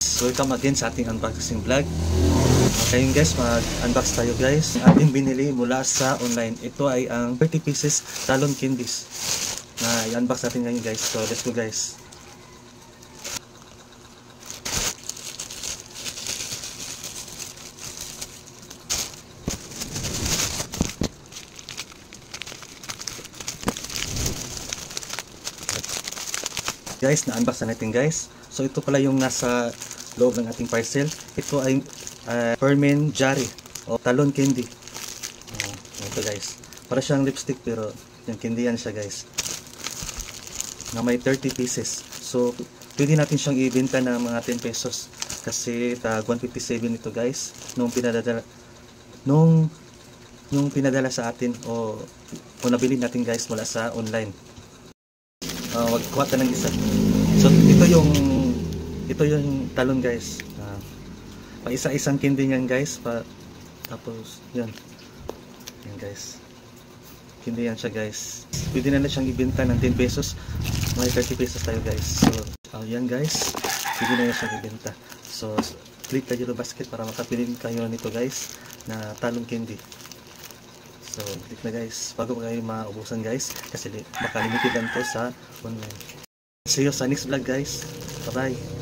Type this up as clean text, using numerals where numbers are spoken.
Welcome again sa ating unboxing vlog. Ngayon guys, mag-unbox tayo guys. Ating binili mula sa online. Ito ay ang 30 pieces talon candies na i-unbox natin ngayon guys. So let's go guys. Guys, na-unbox na natin guys. So ito pala yung nasa loob ng ating parcel. Ito ay permen jarry o talon candy. Ito guys. Para siyang lipstick pero yung candy yan siya guys. Na may 30 pieces. So pwede natin siyang ibenta ng mga 10 pesos. Kasi tag 157 ito guys. Nung pinadala sa atin o nabili natin guys mula sa online. Wagkuha tayo ng isa. So ito yung talon guys. Pa isa-isang candy yan guys. Tapos yan guys. Candy yan siya guys. Pwede na siyang ibenta ng 10 pesos. May 30 pesos tayo guys. So yan guys. Pwede na siyang ibenta. So click tayo sa basket para makapili kayo nito guys na talon candy. So, click na guys. Bago pa kayo maubusan guys. Kasi baka limited lang to sa online. See you sa next vlog guys. Bye bye.